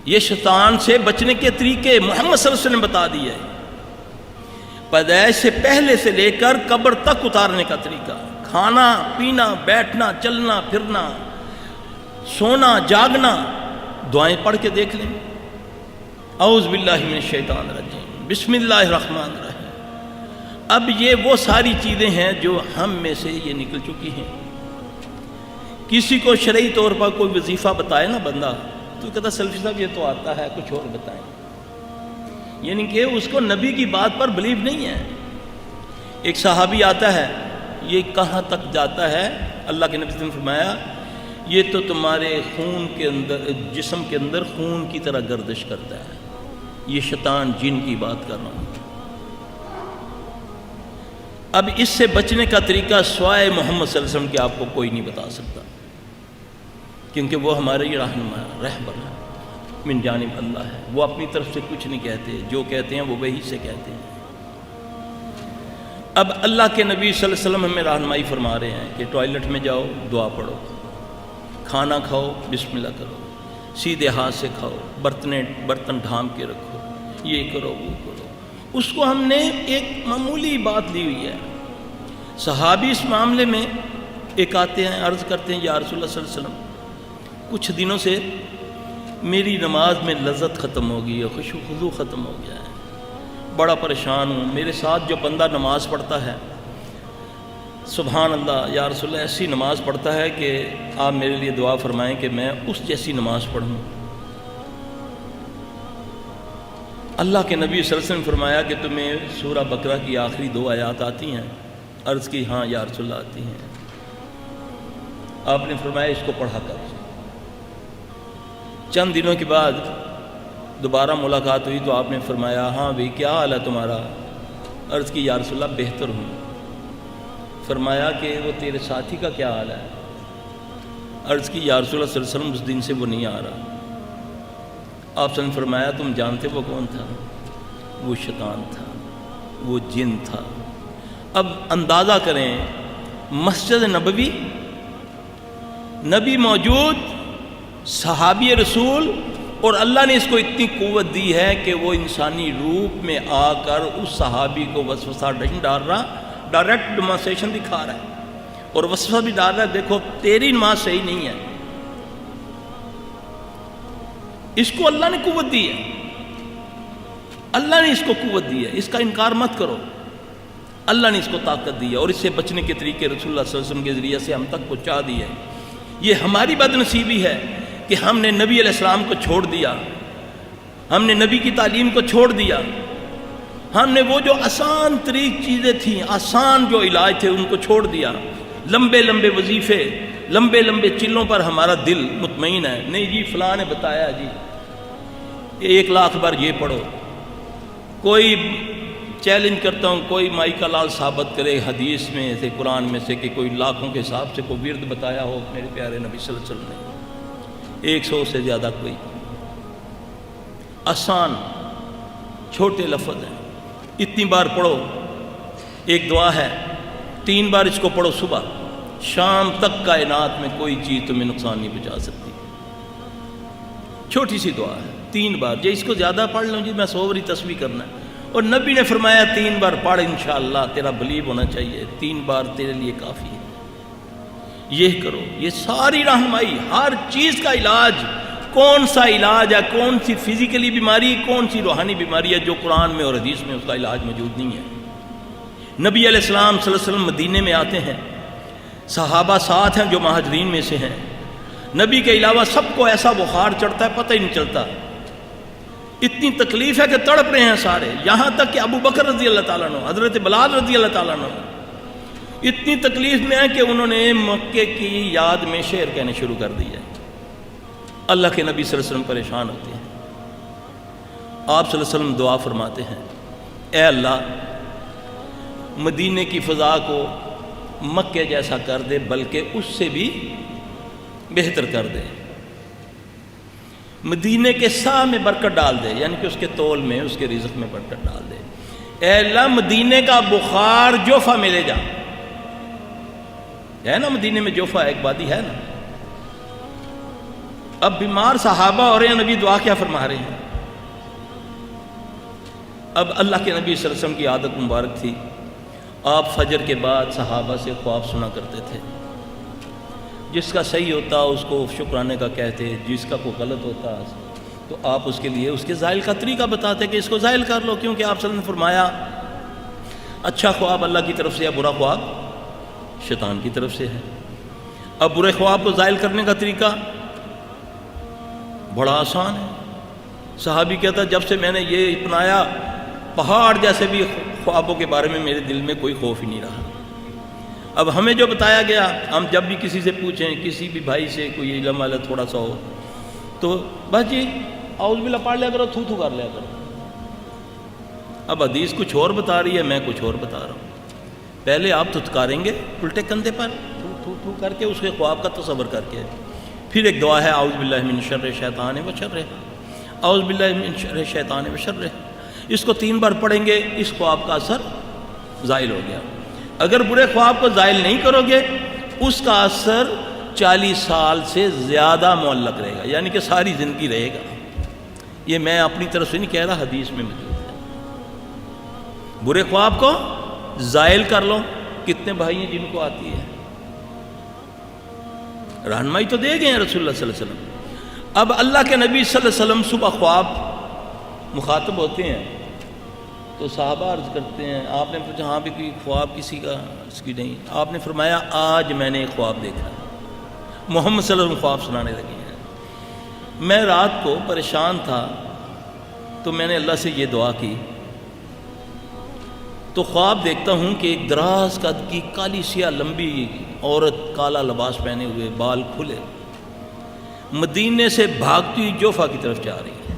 یہ شیطان سے بچنے کے طریقے محمد صلی اللہ علیہ وسلم نے بتا دیے، پیدائش سے پہلے سے لے کر قبر تک اتارنے کا طریقہ، کھانا پینا، بیٹھنا، چلنا پھرنا، سونا جاگنا۔ دعائیں پڑھ کے دیکھ لیں، اعوذ باللہ من الشیطان الرجیم، بسم اللہ الرحمن الرحیم۔ اب یہ وہ ساری چیزیں ہیں جو ہم میں سے یہ نکل چکی ہیں۔ کسی کو شرعی طور پر کوئی وظیفہ بتائے نا بندہ، تو کہتا سلفی صاحب یہ تو آتا ہے، کچھ اور بتائیں، یعنی کہ اس کو نبی کی بات پر بلیو نہیں ہے۔ ایک صحابی آتا ہے، یہ کہاں تک جاتا ہے؟ اللہ کے نبی صلی اللہ علیہ وسلم نے فرمایا یہ تو تمہارے خون کے اندر، جسم کے اندر خون کی طرح گردش کرتا ہے، یہ شیطان جن کی بات کر رہا ہوں۔ اب اس سے بچنے کا طریقہ سوائے محمد صلی اللہ علیہ وسلم کے آپ کو کوئی نہیں بتا سکتا، کیونکہ وہ ہمارے یہ رہنما رہبر ہے، من جانب اللہ ہے، وہ اپنی طرف سے کچھ نہیں کہتے، جو کہتے ہیں وہ وہی سے کہتے ہیں۔ اب اللہ کے نبی صلی اللہ علیہ وسلم ہمیں رہنمائی فرما رہے ہیں کہ ٹوائلٹ میں جاؤ دعا پڑھو، کھانا کھاؤ بسم اللہ کرو، سیدھے ہاتھ سے کھاؤ، برتن ڈھام کے رکھو، یہ کرو وہ کرو۔ اس کو ہم نے ایک معمولی بات لی ہوئی ہے۔ صحابی اس معاملے میں ایک آتے ہیں، عرض کرتے ہیں یا رسول اللہ صلی اللہ علیہ وسلم کچھ دنوں سے میری نماز میں لذت ختم ہو گئی ہے، خشوع خضوع ختم ہو گیا ہے، بڑا پریشان ہوں، میرے ساتھ جو بندہ نماز پڑھتا ہے سبحان اللہ یا رسول اللہ ایسی نماز پڑھتا ہے کہ آپ میرے لیے دعا فرمائیں کہ میں اس جیسی نماز پڑھوں۔ اللہ کے نبی صلی اللہ علیہ وسلم نے فرمایا کہ تمہیں سورہ بقرہ کی آخری 2 آیات آتی ہیں؟ عرض کی ہاں یا رسول اللہ آتی ہیں۔ آپ نے فرمایا اس کو پڑھا کر۔ چند دنوں کے بعد دوبارہ ملاقات ہوئی تو آپ نے فرمایا ہاں بھئی کیا حال ہے تمہارا؟ عرض کی یا رسول اللہ بہتر ہوں۔ فرمایا کہ وہ تیرے ساتھی کا کیا حال ہے؟ عرض کی یا رسول اللہ صلی اللہ علیہ وسلم اس دن سے وہ نہیں آ رہا۔ آپ نے فرمایا تم جانتے وہ کون تھا؟ وہ شیطان تھا، وہ جن تھا۔ اب اندازہ کریں، مسجد نبوی، نبی موجود، صحابی رسول، اور اللہ نے اس کو اتنی قوت دی ہے کہ وہ انسانی روپ میں آ کر اس صحابی کو وسوسہ نہیں ڈال رہا، ڈائریکٹ ڈیمانسٹریشن دکھا رہا ہے، اور وسوسہ بھی ڈال رہا ہے دیکھو تیری نماز صحیح نہیں ہے۔ اس کو اللہ نے قوت دی ہے، اللہ نے اس کو قوت دی ہے، اس کا انکار مت کرو۔ اللہ نے اس کو طاقت دی ہے، اور اس سے بچنے کے طریقے رسول اللہ صلی اللہ علیہ وسلم کے ذریعے سے ہم تک پہنچا دی ہے۔ یہ ہماری بد نصیبی ہے کہ ہم نے نبی علیہ السلام کو چھوڑ دیا، ہم نے نبی کی تعلیم کو چھوڑ دیا، ہم نے وہ جو آسان طریق چیزیں تھیں، آسان جو علاج تھے ان کو چھوڑ دیا۔ لمبے لمبے وظیفے، لمبے لمبے چلوں پر ہمارا دل مطمئن ہے، نہیں جی فلاں نے بتایا جی 1,00,000 بار یہ پڑھو۔ کوئی چیلنج کرتا ہوں، کوئی مائی کا لال ثابت کرے حدیث میں سے، قرآن میں سے کہ کوئی لاکھوں کے حساب سے کوئی ورد بتایا ہو میرے پیارے نبی صلی اللہ علیہ وسلم نے۔ 100 سے زیادہ کوئی۔ آسان چھوٹے لفظ ہیں، اتنی بار پڑھو۔ ایک دعا ہے 3 بار اس کو پڑھو، صبح شام تک کائنات میں کوئی چیز تمہیں نقصان نہیں پہنچا سکتی۔ چھوٹی سی دعا ہے، 3 بار۔ جو اس کو زیادہ پڑھ لوں جی میں 100 باری تسبیح کرنا ہے، اور نبی نے فرمایا 3 بار پڑھ، انشاءاللہ تیرا بلیو ہونا چاہیے، 3 بار تیرے لیے کافی ہے۔ یہ کرو، یہ ساری رہنمائی، ہر چیز کا علاج، کون سا علاج ہے، کون سی فزیکلی بیماری، کون سی روحانی بیماری ہے جو قرآن میں اور حدیث میں اس کا علاج موجود نہیں ہے۔ نبی علیہ السلام صلی اللہ علیہ وسلم مدینے میں آتے ہیں، صحابہ ساتھ ہیں جو مہاجرین میں سے ہیں، نبی کے علاوہ سب کو ایسا بخار چڑھتا ہے پتہ ہی نہیں چلتا، اتنی تکلیف ہے کہ تڑپ رہے ہیں سارے، یہاں تک کہ ابو بکر رضی اللہ تعالیٰ عنہ، حضرت بلال رضی اللہ تعالیٰ عنہ اتنی تکلیف میں ہے کہ انہوں نے مکے کی یاد میں شعر کہنے شروع کر دیا۔ اللہ کے نبی صلی اللہ علیہ وسلم پریشان ہوتے ہیں، آپ صلی اللہ علیہ وسلم دعا فرماتے ہیں، اے اللہ مدینے کی فضا کو مکے جیسا کر دے، بلکہ اس سے بھی بہتر کر دے، مدینے کے سا میں برکت ڈال دے، یعنی کہ اس کے تول میں، اس کے رزق میں برکت ڈال دے۔ اے اللہ مدینے کا بخار جوفہ میں لے جا، ہے نا مدینے میں جوفہ ایک وادی ہے نا، اب بیمار صحابہ اور نبی دعا کیا فرما رہے ہیں؟ اب اللہ کے نبی صلی اللہ علیہ وسلم کی عادت مبارک تھی، آپ فجر کے بعد صحابہ سے خواب سنا کرتے تھے، جس کا صحیح ہوتا اس کو شکرانے کا کہتے، جس کا کوئی غلط ہوتا تو آپ اس کے لیے اس کے زائل کا طریقہ بتاتے کہ اس کو زائل کر لو، کیونکہ آپ صلی اللہ علیہ وسلم نے فرمایا اچھا خواب اللہ کی طرف سے ہے، برا خواب شیطان کی طرف سے ہے۔ اب برے خواب کو زائل کرنے کا طریقہ بڑا آسان ہے۔ صحابی کہتا جب سے میں نے یہ اپنایا پہاڑ جیسے بھی خوابوں کے بارے میں میرے دل میں کوئی خوف ہی نہیں رہا۔ اب ہمیں جو بتایا گیا، ہم جب بھی کسی سے پوچھیں، کسی بھی بھائی سے کوئی علم والا تھوڑا سا ہو تو بس جی اعوذ باللہ پڑھ لیا کرو، تھو تھو کر لیا کرو۔ اب حدیث کچھ اور بتا رہی ہے، میں کچھ اور بتا رہا ہوں۔ پہلے آپ تھتکاریں گے الٹے کندھے پر تھو تھو تھو کر کے، اس کے خواب کا تصور کر کے، پھر ایک دعا ہے اعوذ باللہ من شر شیطان و شرہ، اعوذ باللہ من شر شیطان و شرہ، اس کو 3 بار پڑھیں گے، اس خواب کا اثر زائل ہو گیا۔ اگر برے خواب کو زائل نہیں کرو گے، اس کا اثر 40 سال سے زیادہ معلق رہے گا، یعنی کہ ساری زندگی رہے گا۔ یہ میں اپنی طرف سے نہیں کہہ رہا، حدیث میں موجود ہے۔ برے خواب کو زائل کر لو۔ کتنے بھائی ہیں جن کو آتی ہے؟ رہنمائی تو دے گئے ہیں رسول اللہ صلی اللہ علیہ وسلم۔ اب اللہ کے نبی صلی اللہ علیہ وسلم صبح خواب مخاطب ہوتے ہیں تو صحابہ عرض کرتے ہیں، آپ نے پوچھا ہاں بھی کوئی خواب کسی کا؟ اس کی نہیں۔ آپ نے فرمایا آج میں نے ایک خواب دیکھا۔ محمد صلی اللہ علیہ وسلم خواب سنانے لگے ہیں۔ میں رات کو پریشان تھا تو میں نے اللہ سے یہ دعا کی، تو خواب دیکھتا ہوں کہ ایک دراز قد کی کالی سیاہ لمبی عورت، کالا لباس پہنے ہوئے، بال کھلے، مدینے سے بھاگتی ہوئی جوفا کی طرف جا رہی ہے۔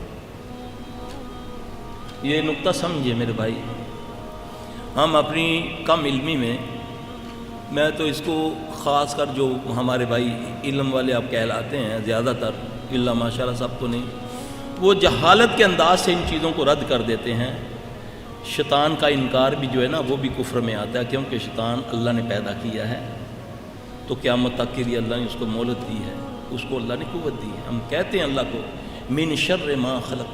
یہ نقطہ سمجھے میرے بھائی، ہم اپنی کم علمی میں تو اس کو خاص کر جو ہمارے بھائی علم والے آپ کہلاتے ہیں، زیادہ تر اللہ ماشاءاللہ سب تو نہیں، وہ جہالت کے انداز سے ان چیزوں کو رد کر دیتے ہیں۔ شیطان کا انکار بھی جو ہے نا وہ بھی کفر میں آتا ہے، کیونکہ شیطان اللہ نے پیدا کیا ہے تو قیامت تک کے لیے اللہ نے اس کو مہلت دی ہے، اس کو اللہ نے قوت دی ہے۔ ہم کہتے ہیں اللہ کو من شر ما خلق،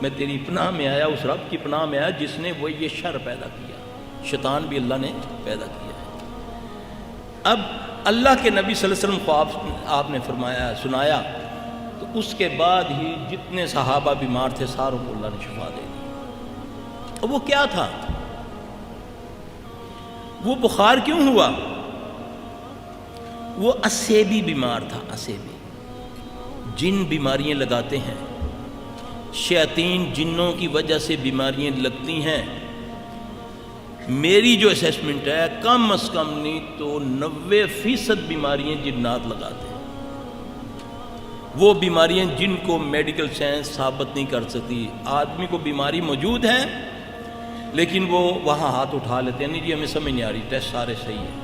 میں تیری پناہ میں آیا، اس رب کی پناہ میں آیا جس نے وہ یہ شر پیدا کیا۔ شیطان بھی اللہ نے پیدا کیا ہے۔ اب اللہ کے نبی صلی اللہ علیہ وسلم خواب آپ نے فرمایا، سنایا، تو اس کے بعد ہی جتنے صحابہ بیمار تھے ساروں کو اللہ نے شفا دے دی۔ وہ کیا تھا؟ وہ بخار کیوں ہوا؟ وہ اسیبی بیمار تھا۔ اسیبی جن بیماریاں لگاتے ہیں، شیاطین جنوں کی وجہ سے بیماریاں لگتی ہیں۔ میری جو اسیسمنٹ ہے کم از کم نہیں تو 90% بیماریاں جنات لگاتے ہیں۔ وہ بیماریاں جن کو میڈیکل سائنس ثابت نہیں کر سکتی۔ آدمی کو بیماری موجود ہے لیکن وہ وہاں ہاتھ اٹھا لیتے ہیں، نہیں جی ہمیں سمجھ نہیں آ رہی، ٹیسٹ سارے صحیح ہیں۔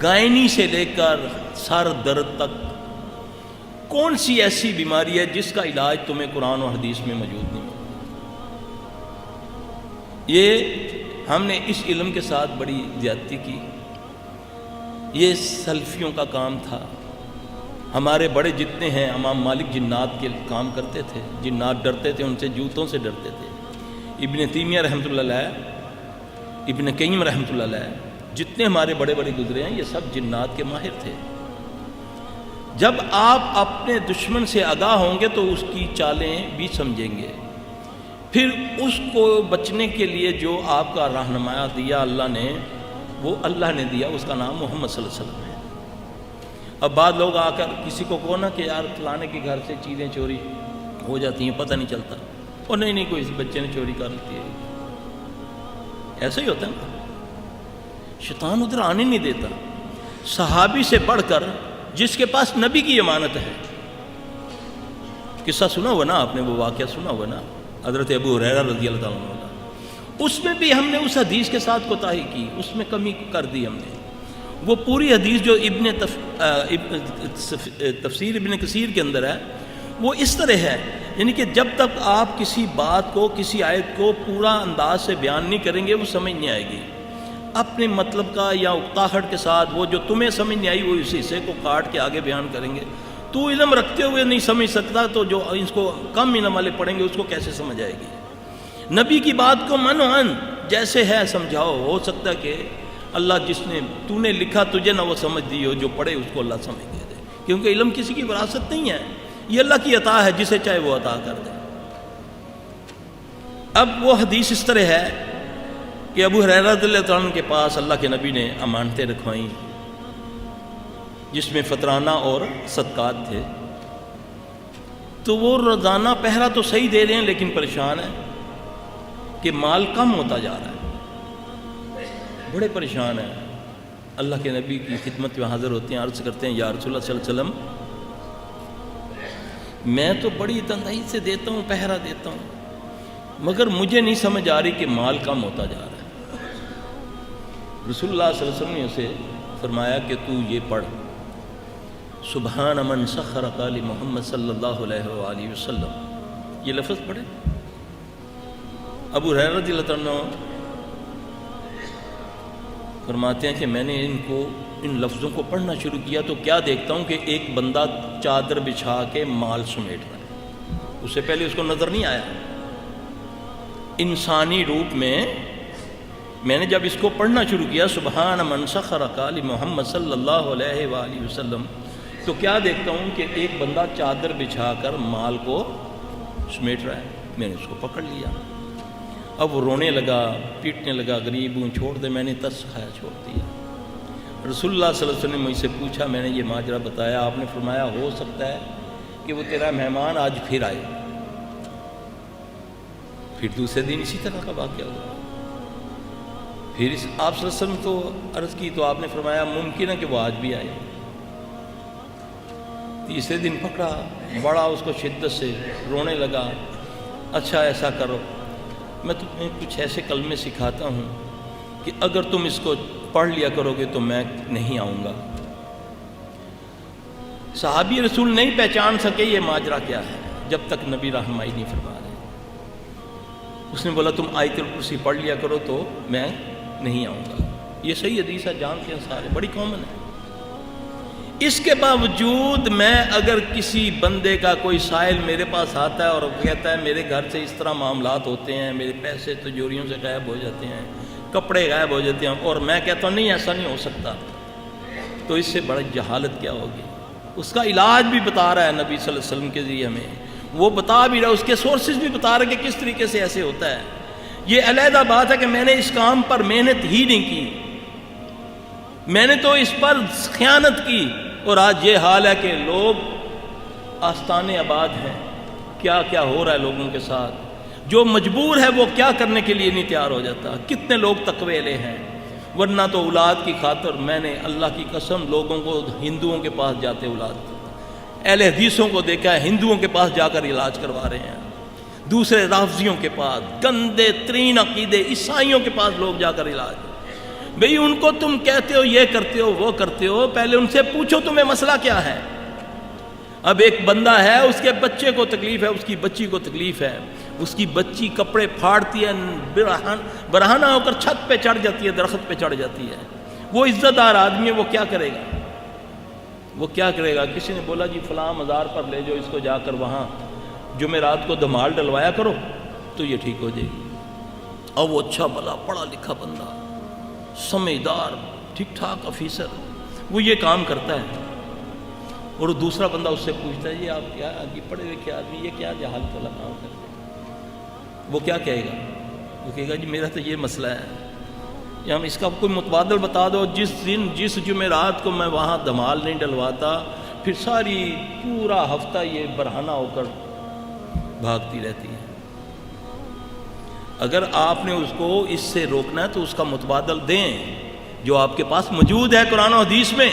گائنی سے لے کر سر درد تک کون سی ایسی بیماری ہے جس کا علاج تمہیں قرآن و حدیث میں موجود نہیں؟ یہ ہم نے اس علم کے ساتھ بڑی زیادتی کی۔ یہ سلفیوں کا کام تھا۔ ہمارے بڑے جتنے ہیں، امام مالک جنات کے کام کرتے تھے، جنات ڈرتے تھے ان سے، جوتوں سے ڈرتے تھے۔ ابن تیمیہ رحمۃ اللہ علیہ، ابن قیم رحمۃ اللہ علیہ، جتنے ہمارے بڑے بڑے گزرے ہیں یہ سب جنات کے ماہر تھے۔ جب آپ اپنے دشمن سے آگاہ ہوں گے تو اس کی چالیں بھی سمجھیں گے، پھر اس کو بچنے کے لیے جو آپ کا رہنمایا دیا اللہ نے، وہ اللہ نے دیا، اس کا نام محمد صلی اللہ علیہ وسلم ہے۔ اب بعض لوگ آ کر کسی کو کہو نا کہ یار فلانے کے گھر سے چیزیں چوری ہو جاتی ہیں، پتہ نہیں چلتا، اور نہیں کوئی اس بچے نے چوری کر لیتی ہے، ایسا ہی ہوتا ہے نا۔ شیطان ادھر آنے نہیں دیتا۔ صحابی سے بڑھ کر جس کے پاس نبی کی امانت ہے، قصہ سنا ہوا نا آپ نے، وہ واقعہ سنا ہوا نا حضرت ابو ہریرہ رضی اللہ تعالیٰ عنہ، اس میں بھی ہم نے اس حدیث کے ساتھ کوتاہی کی، اس میں کمی کر دی ہم نے۔ وہ پوری حدیث جو تفسیر ابن کثیر کے اندر ہے وہ اس طرح ہے، یعنی کہ جب تک آپ کسی بات کو، کسی آیت کو پورا انداز سے بیان نہیں کریں گے وہ سمجھ نہیں آئے گی۔ اپنے مطلب کا یا اکتاہٹ کے ساتھ وہ جو تمہیں سمجھ نہیں آئی وہ اس حصے کو کاٹ کے آگے بیان کریں گے. تو علم رکھتے ہوئے نہیں سمجھ سکتا تو جو اس کو کم علم والے پڑھیں گے اس کو کیسے سمجھ آئے گی؟ نبی کی بات کو منعن جیسے ہے سمجھاؤ. ہو سکتا ہے کہ اللہ جس نے تو نے لکھا تجھے نہ وہ سمجھ دی ہو، جو پڑھے اس کو اللہ سمجھ دے دے، کیونکہ علم کسی کی وراثت نہیں ہے، یہ اللہ کی عطا ہے، جسے چاہے وہ عطا کر دے. اب وہ حدیث اس طرح ہے کہ ابو ہریرہ رضی اللہ عنہ کے پاس اللہ کے نبی نے امانتیں رکھوائیں جس میں فطرانہ اور صدقات تھے. تو وہ روزانہ پہرا تو صحیح دے رہے ہیں لیکن پریشان ہیں کہ مال کم ہوتا جا رہا ہے، بڑے پریشان ہیں. اللہ کے نبی کی خدمت میں حاضر ہوتے ہیں، عرض کرتے ہیں یا رسول اللہ صلی اللہ علیہ وسلم میں تو بڑی تنہائی سے دیتا ہوں، پہرا دیتا ہوں، مگر مجھے نہیں سمجھ آ رہی کہ مال کم ہوتا جا رہا ہے. رسول اللہ صلی اللہ علیہ وسلم نے اسے فرمایا کہ تو یہ پڑھ سبحان من سخر قال محمد صلی اللہ علیہ وآلہ وسلم، یہ لفظ پڑھے. ابو ہریرہ رضی اللہ عنہ فرماتے ہیں کہ میں نے ان لفظوں کو پڑھنا شروع کیا تو کیا دیکھتا ہوں کہ ایک بندہ چادر بچھا کے مال سمیٹ رہا ہے. اس سے پہلے اس کو نظر نہیں آیا. انسانی روپ میں نے جب اس کو پڑھنا شروع کیا سبحان من سخر قال محمد صلی اللہ علیہ وآلہ وسلم، تو کیا دیکھتا ہوں کہ ایک بندہ چادر بچھا کر مال کو سمیٹ رہا ہے. میں نے اس کو پکڑ لیا. اب وہ رونے لگا، پیٹنے لگا، غریب ہوں چھوڑ دے. میں نے ترس کھایا، چھوڑ دیا. رسول اللہ صلی اللہ علیہ وسلم نے مجھ سے پوچھا، میں نے یہ ماجرا بتایا. آپ نے فرمایا ہو سکتا ہے کہ وہ تیرا مہمان آج پھر آئے. پھر دوسرے دن اسی طرح کا واقعہ ہوا. پھر آپ صلی اللہ علیہ وسلم کو عرض کی تو آپ نے فرمایا ممکن ہے کہ وہ آج بھی آئے. تیسرے دن پکڑا، بڑا اس کو شدت سے رونے لگا. اچھا ایسا کرو، میں تمہیں کچھ ایسے کلمے سکھاتا ہوں کہ اگر تم اس کو پڑھ لیا کرو گے تو میں نہیں آؤں گا. صحابی رسول نہیں پہچان سکے یہ ماجرا کیا ہے جب تک نبی رہنمائی نہیں فرما رہے. اس نے بولا تم آیت الکرسی پڑھ لیا کرو تو میں نہیں آؤں گا. یہ صحیح حدیث ہے، جانتے ہیں سارے، بڑی کامن ہے. اس کے باوجود میں اگر کسی بندے کا کوئی سائل میرے پاس آتا ہے اور کہتا ہے میرے گھر سے اس طرح معاملات ہوتے ہیں، میرے پیسے تجوریوں سے غائب ہو جاتے ہیں، کپڑے غائب ہو جاتے ہیں، اور میں کہتا ہوں نہیں ایسا نہیں ہو سکتا، تو اس سے بڑی جہالت کیا ہوگی. اس کا علاج بھی بتا رہا ہے نبی صلی اللہ علیہ وسلم کے ذریعے ہمیں، وہ بتا بھی رہا ہے، اس کے سورسز بھی بتا رہا ہے کہ کس طریقے سے ایسے ہوتا ہے. یہ علیحدہ بات ہے کہ میں نے اس کام پر محنت ہی نہیں کی، میں نے تو اس پر خیانت کی، اور آج یہ حال ہے کہ لوگ آستانے آباد ہیں. کیا کیا ہو رہا ہے لوگوں کے ساتھ. جو مجبور ہے وہ کیا کرنے کے لیے نہیں تیار ہو جاتا. کتنے لوگ تقوی لے ہیں، ورنہ تو اولاد کی خاطر میں نے اللہ کی قسم لوگوں کو ہندوؤں کے پاس جاتے، اولاد اہل حدیثوں کو دیکھا ہے ہندوؤں کے پاس جا کر علاج کروا رہے ہیں، دوسرے رافضیوں کے پاس، گندے ترین عقیدے عیسائیوں کے پاس لوگ جا کر علاج. بھئی ان کو تم کہتے ہو یہ کرتے ہو وہ کرتے ہو، پہلے ان سے پوچھو تمہیں مسئلہ کیا ہے. اب ایک بندہ ہے، اس کے بچے کو تکلیف ہے، اس کی بچی کو تکلیف ہے، اس کی بچی کپڑے پھاڑتی ہے، برہنہ ہو کر چھت پہ چڑھ جاتی ہے، درخت پہ چڑھ جاتی ہے. وہ عزت دار آدمی ہے، وہ کیا کرے گا؟ وہ کیا کرے گا؟ کسی نے بولا جی فلاں مزار پر لے جاؤ اس کو، جا کر وہاں جمعرات کو دھمال ڈلوایا کرو تو یہ ٹھیک ہو جائے گی. اور وہ اچھا بھلا پڑھا لکھا بندہ، سمجھدار، ٹھیک ٹھاک آفیسر، وہ یہ کام کرتا ہے، اور دوسرا بندہ اس سے پوچھتا ہے یہ آپ کیا پڑھے لکھے آدمی یہ کیا جہالت والا کام کرتے ہیں. وہ کیا کہے گا؟ وہ کہے گا جی میرا تو یہ مسئلہ ہے، یا ہم اس کا کوئی متبادل بتا دو. جس جمعرات کو میں وہاں دھمال نہیں ڈلواتا، پھر ساری پورا ہفتہ یہ برہنہ ہو کر بھاگتی رہتی ہے. اگر آپ نے اس کو اس سے روکنا ہے تو اس کا متبادل دیں جو آپ کے پاس موجود ہے قرآن و حدیث میں.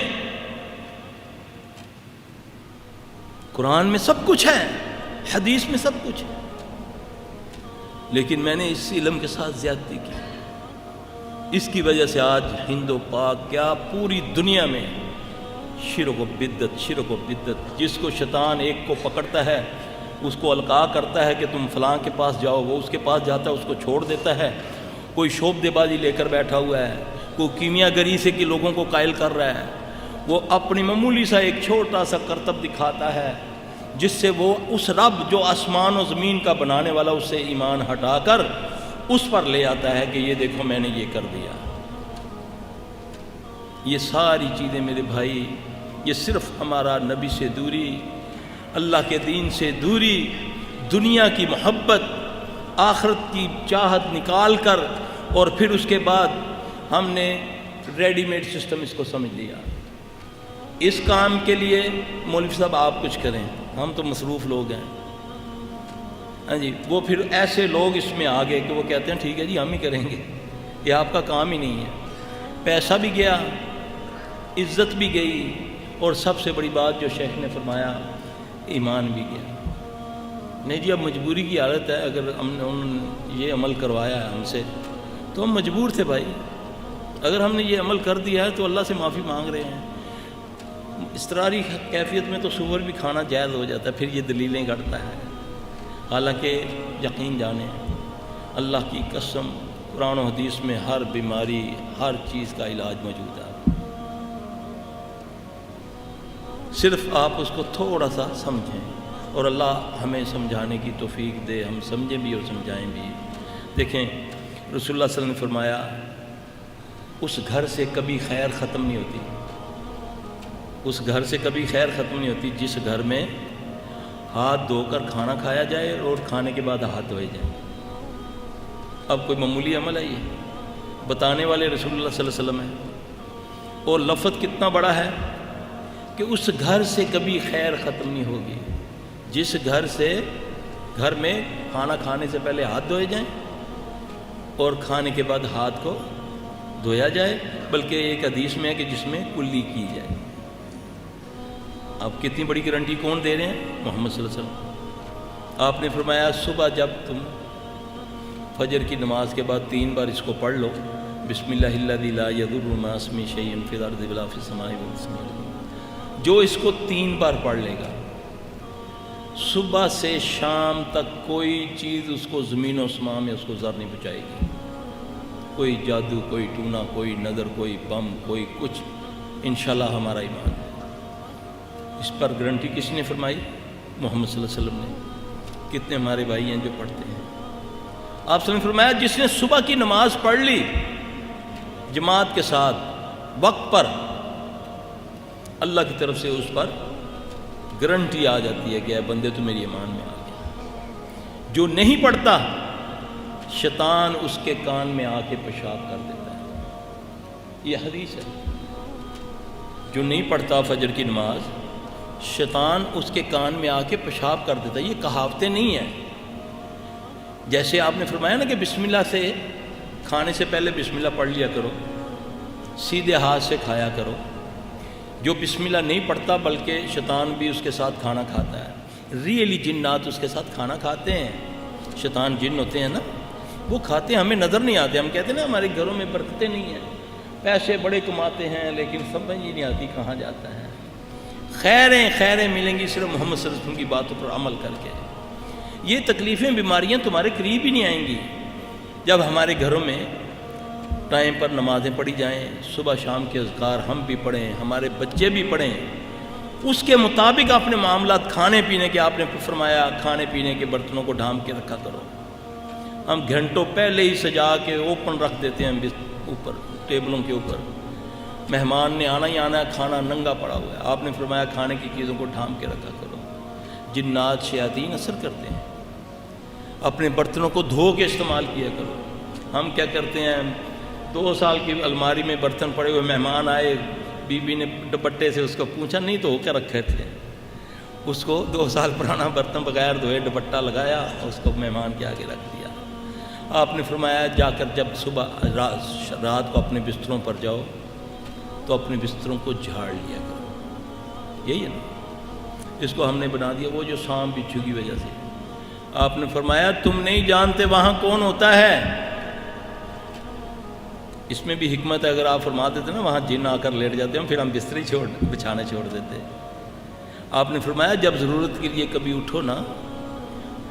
قرآن میں سب کچھ ہے، حدیث میں سب کچھ ہے، لیکن میں نے اس علم کے ساتھ زیادتی کی. اس کی وجہ سے آج ہند و پاک کیا پوری دنیا میں شرک و بدعت، جس کو شیطان ایک کو پکڑتا ہے اس کو القاء کرتا ہے کہ تم فلاں کے پاس جاؤ، وہ اس کے پاس جاتا ہے، اس کو چھوڑ دیتا ہے. کوئی شعبدے بازی لے کر بیٹھا ہوا ہے، کوئی کیمیا گری سے کہ لوگوں کو قائل کر رہا ہے، وہ اپنی معمولی سا ایک چھوٹا سا کرتب دکھاتا ہے جس سے وہ اس رب جو آسمان و زمین کا بنانے والا اس سے ایمان ہٹا کر اس پر لے آتا ہے کہ یہ دیکھو میں نے یہ کر دیا۔ یہ ساری چیزیں میرے بھائی، یہ صرف ہمارا نبی سے دوری، اللہ کے دین سے دوری، دنیا کی محبت، آخرت کی چاہت نکال کر، اور پھر اس کے بعد ہم نے ریڈی میڈ سسٹم اس کو سمجھ لیا۔ اس کام کے لیے مولوی صاحب آپ کچھ کریں، ہم تو مصروف لوگ ہیں، ہاں جی، وہ پھر ایسے لوگ اس میں آ گئے کہ وہ کہتے ہیں ٹھیک ہے جی ہم ہی کریں گے، یہ آپ کا کام ہی نہیں ہے۔ پیسہ بھی گیا، عزت بھی گئی، اور سب سے بڑی بات جو شیخ نے فرمایا، ایمان بھی گیا۔ نہیں جی اب مجبوری کی حالت ہے، اگر ہم نے انہوں نے یہ عمل کروایا ہے ہم سے تو ہم مجبور تھے بھائی، اگر ہم نے یہ عمل کر دیا ہے تو اللہ سے معافی مانگ رہے ہیں۔ اضطراری کیفیت میں تو سور بھی کھانا جائز ہو جاتا ہے، پھر یہ دلیلیں گھڑتا ہے، حالانکہ یقین جانیں اللہ کی قسم قرآن و حدیث میں ہر بیماری، ہر چیز کا علاج موجود ہے، صرف آپ اس کو تھوڑا سا سمجھیں، اور اللہ ہمیں سمجھانے کی توفیق دے، ہم سمجھیں بھی اور سمجھائیں بھی۔ دیکھیں رسول اللہ صلی اللہ علیہ وسلم نے فرمایا اس گھر سے کبھی خیر ختم نہیں ہوتی، اس گھر سے کبھی خیر ختم نہیں ہوتی جس گھر میں ہاتھ دھو کر کھانا کھایا جائے اور کھانے کے بعد ہاتھ دھوئے جائیں۔ اب کوئی معمولی عمل ہے یہ؟ بتانے والے رسول اللہ صلی اللہ علیہ وسلم ہیں، اور لفظ کتنا بڑا ہے کہ اس گھر سے کبھی خیر ختم نہیں ہوگی جس گھر میں کھانا کھانے سے پہلے ہاتھ دھوئے جائیں اور کھانے کے بعد ہاتھ کو دھویا جائے، بلکہ ایک حدیث میں ہے کہ جس میں کلی کی جائے۔ اب کتنی بڑی گارنٹی کون دے رہے ہیں؟ محمد صلی اللہ علیہ وسلم۔ آپ نے فرمایا صبح جب تم فجر کی نماز کے بعد 3 بار اس کو پڑھ لو، بسم اللہ الذی لا یضر مع اسمہ شیء فی الارض ولا فی السماء جو اس کو 3 بار پڑھ لے گا، صبح سے شام تک کوئی چیز اس کو زمین و اسماء میں اس کو ضر نہیں پہنچائے گی، کوئی جادو، کوئی ٹونا، کوئی نظر، کوئی بم، کوئی کچھ، انشاءاللہ ہمارا ایمان ہے۔ اس پر گارنٹی کس نے فرمائی؟ محمد صلی اللہ علیہ وسلم نے۔ کتنے ہمارے بھائی ہیں جو پڑھتے ہیں؟ آپ نے فرمایا جس نے صبح کی نماز پڑھ لی جماعت کے ساتھ وقت پر، اللہ کی طرف سے اس پر گارنٹی آ جاتی ہے کہ اے بندے تو میری ایمان میں آ گیا۔ جو نہیں پڑھتا شیطان اس کے کان میں آ کے پیشاب کر دیتا ہے، یہ حدیث ہے۔ جو نہیں پڑھتا فجر کی نماز، شیطان اس کے کان میں آ کے پیشاب کر دیتا ہے۔ یہ کہاوتیں نہیں ہیں، جیسے آپ نے فرمایا نا کہ بسم اللہ سے کھانے سے پہلے بسم اللہ پڑھ لیا کرو، سیدھے ہاتھ سے کھایا کرو۔ جو بسم اللہ نہیں پڑھتا بلکہ شیطان بھی اس کے ساتھ کھانا کھاتا ہے، ریئلی جنات اس کے ساتھ کھانا کھاتے ہیں، شیطان جن ہوتے ہیں نا، وہ کھاتے ہیں، ہمیں نظر نہیں آتے۔ ہم کہتے ہیں نا ہمارے گھروں میں برکتیں نہیں ہیں، پیسے بڑے کماتے ہیں لیکن سمجھ ہی نہیں آتی کہاں جاتا ہے۔ خیریں ملیں گی صرف محمد صلی اللہ علیہ وسلم کی باتوں پر عمل کر کے۔ یہ تکلیفیں، بیماریاں تمہارے قریب ہی نہیں آئیں گی جب ہمارے گھروں میں ٹائم پر نمازیں پڑھی جائیں، صبح شام کے اذکار ہم بھی پڑھیں، ہمارے بچے بھی پڑھیں، اس کے مطابق اپنے معاملات، کھانے پینے کے آپ نے فرمایا کھانے پینے کے برتنوں کو ڈھانپ کے رکھا کرو۔ ہم گھنٹوں پہلے ہی سجا کے اوپن رکھ دیتے ہیں اوپر ٹیبلوں کے اوپر، مہمان نے آنا ہی آنا ہے، کھانا ننگا پڑا ہوا ہے۔ آپ نے فرمایا کھانے کی چیزوں کو ڈھانپ کے رکھا کرو، جنات شیاطین اثر کرتے ہیں۔ اپنے برتنوں کو دھو کے استعمال کیا کرو۔ ہم کیا کرتے ہیں، 2 سال کی الماری میں برتن پڑے ہوئے، مہمان آئے، بی نے دوپٹے سے اس کو پوچھا، نہیں تو ہو کے رکھے تھے، اس کو 2 سال پرانا برتن بغیر دھوئے دوپٹہ لگایا، اس کو مہمان کے آگے رکھ دیا۔ آپ نے فرمایا جا کر جب صبح رات کو اپنے بستروں پر جاؤ تو اپنے بستروں کو جھاڑ لیا کرو۔ یہی ہے نا، اس کو ہم نے بنا دیا وہ جو سانپ بچھو کی وجہ سے۔ آپ نے فرمایا تم نہیں جانتے وہاں کون ہوتا ہے۔ اس میں بھی حکمت ہے، اگر آپ فرما دیتے نا وہاں جن آ کر لیٹ جاتے ہیں، پھر ہم بستر بچھانا چھوڑ دیتے۔ آپ نے فرمایا جب ضرورت کے لیے کبھی اٹھو نا،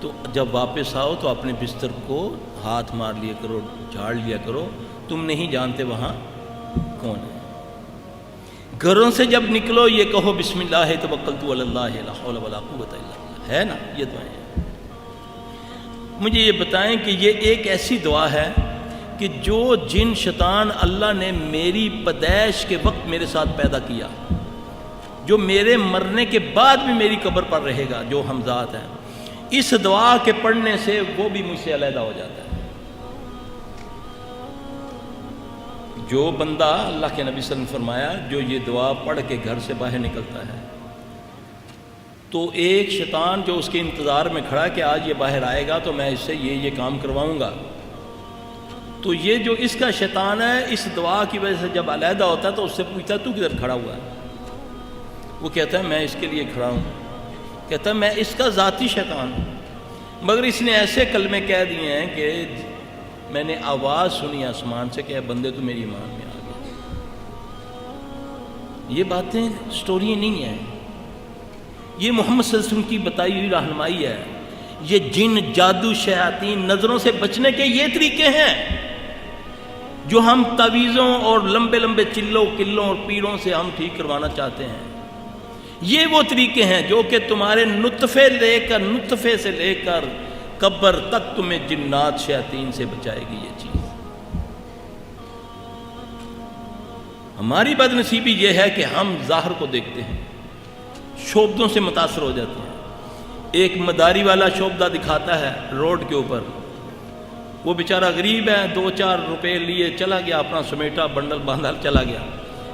تو جب واپس آؤ تو اپنے بستر کو ہاتھ مار لیا کرو، جھاڑ لیا کرو، تم نہیں جانتے وہاں کون ہے؟ گھروں سے جب نکلو یہ کہو بسم اللہ توکلت علی اللہ لا حول ولا قوت الا باللہ، ہے نا یہ دعائیں ہیں۔ مجھے یہ بتائیں کہ یہ ایک ایسی دعا ہے کہ جو جن شیطان اللہ نے میری پیدائش کے وقت میرے ساتھ پیدا کیا، جو میرے مرنے کے بعد بھی میری قبر پر رہے گا، جو حمزات ہیں، اس دعا کے پڑھنے سے وہ بھی مجھ سے علیحدہ ہو جاتا ہے۔ جو بندہ، اللہ کے نبی صلی اللہ علیہ وسلم نے فرمایا، جو یہ دعا پڑھ کے گھر سے باہر نکلتا ہے تو ایک شیطان جو اس کے انتظار میں کھڑا کہ آج یہ باہر آئے گا تو میں اس سے یہ کام کرواؤں گا، تو یہ جو اس کا شیطان ہے اس دعا کی وجہ سے جب علیحدہ ہوتا ہے تو اس سے پوچھتا ہے تو کدھر کھڑا ہوا ہے؟ وہ کہتا ہے میں اس کے لیے کھڑا ہوں، کہتا ہے میں اس کا ذاتی شیطان ہوں، مگر اس نے ایسے کلمے کہہ دیے ہیں کہ میں نے آواز سنی آسمان سے کہ اے بندے تو میری ایمان میں آ گیا۔ یہ باتیں سٹوری نہیں ہیں، یہ محمد صلی اللہ علیہ وسلم کی بتائی ہوئی رہنمائی ہے۔ یہ جن، جادو، شیاطین، نظروں سے بچنے کے یہ طریقے ہیں جو ہم تعویذوں اور لمبے لمبے چلوں قلوں اور پیروں سے ہم ٹھیک کروانا چاہتے ہیں۔ یہ وہ طریقے ہیں جو کہ تمہارے نطفے سے لے کر قبر تک تمہیں جنات شیاطین سے بچائے گی۔ یہ چیز ہماری بد نصیبی یہ ہے کہ ہم ظاہر کو دیکھتے ہیں، شعبدوں سے متاثر ہو جاتے ہیں۔ ایک مداری والا شعبدہ دکھاتا ہے روڈ کے اوپر، وہ بیچارہ غریب ہے، 2-4 روپے لیے چلا گیا، اپنا سمیٹا بنڈل باندھا چلا گیا۔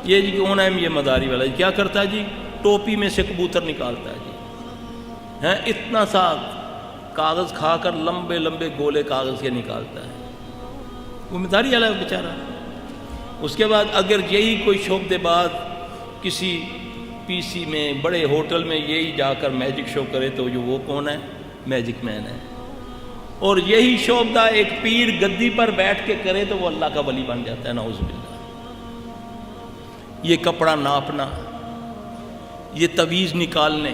یہ جی کون ہے؟ یہ مداری والا۔ کیا کرتا ہے جی؟ ٹوپی میں سے کبوتر نکالتا ہے جی، اتنا سا کاغذ کھا کر لمبے لمبے گولے کاغذ کے نکالتا ہے، وہ مداری والا بیچارہ۔ اس کے بعد اگر یہی کوئی شعبدے باز کسی پی سی میں، بڑے ہوٹل میں یہی جا کر میجک شو کرے تو جو وہ کون ہے؟ میجک مین ہے۔ اور یہی شعبدہ ایک پیر گدی پر بیٹھ کے کرے تو وہ اللہ کا ولی بن جاتا ہے، نعوذ باللہ۔ یہ کپڑا ناپنا، یہ تعویذ نکالنے،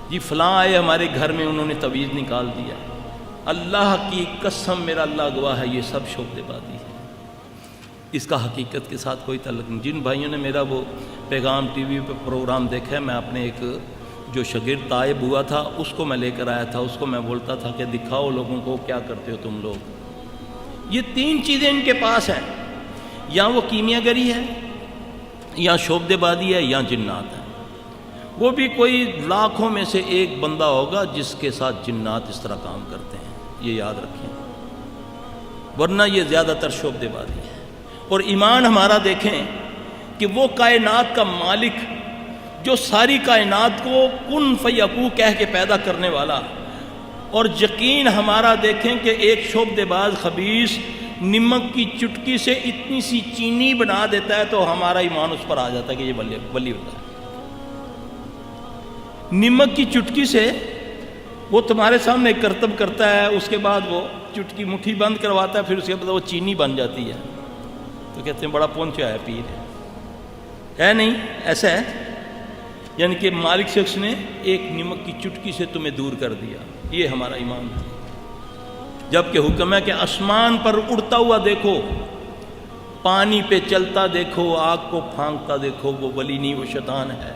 جی فلاں آئے ہمارے گھر میں انہوں نے تعویذ نکال دیا، اللہ کی قسم میرا اللہ گواہ ہے یہ سب شعبدے بازی ہے، اس کا حقیقت کے ساتھ کوئی تعلق نہیں۔ جن بھائیوں نے میرا وہ پیغام ٹی وی پہ پروگرام دیکھا ہے، میں اپنے ایک جو شاگرد طائب ہوا تھا اس کو میں لے کر آیا تھا، اس کو میں بولتا تھا کہ دکھاؤ لوگوں کو کیا کرتے ہو تم لوگ۔ یہ 3 چیزیں ان کے پاس ہیں، یا وہ کیمیا گری ہے، یا شعبدے بازی ہے، یا جنات ہے۔ وہ بھی کوئی لاکھوں میں سے ایک بندہ ہوگا جس کے ساتھ جنات اس طرح کام کرتے ہیں، یہ یاد رکھیں، ورنہ یہ زیادہ تر شعبدے بازی ہے۔ اور ایمان ہمارا دیکھیں کہ وہ کائنات کا مالک جو ساری کائنات کو کن فیکون کہہ کے پیدا کرنے والا، اور یقین ہمارا دیکھیں کہ ایک شعبدے باز خبیث نمک کی چٹکی سے اتنی سی چینی بنا دیتا ہے تو ہمارا ایمان اس پر آ جاتا ہے کہ یہ ولی ہوتا ہے۔ نمک کی چٹکی سے وہ تمہارے سامنے کرتب کرتا ہے، اس کے بعد وہ چٹکی مٹھی بند کرواتا ہے، پھر اس کے بعد وہ چینی بن جاتی ہے، تو کہتے ہیں بڑا پہنچا ہے پیر ہے نہیں؟ ایسا ہے، یعنی کہ مالک شخص نے ایک نمک کی چٹکی سے تمہیں دور کر دیا۔ یہ ہمارا ایمان ہے۔ جبکہ حکم ہے کہ آسمان پر اڑتا ہوا دیکھو، پانی پہ چلتا دیکھو، آگ کو پھانکتا دیکھو، وہ ولی نہیں، وہ شیطان ہے۔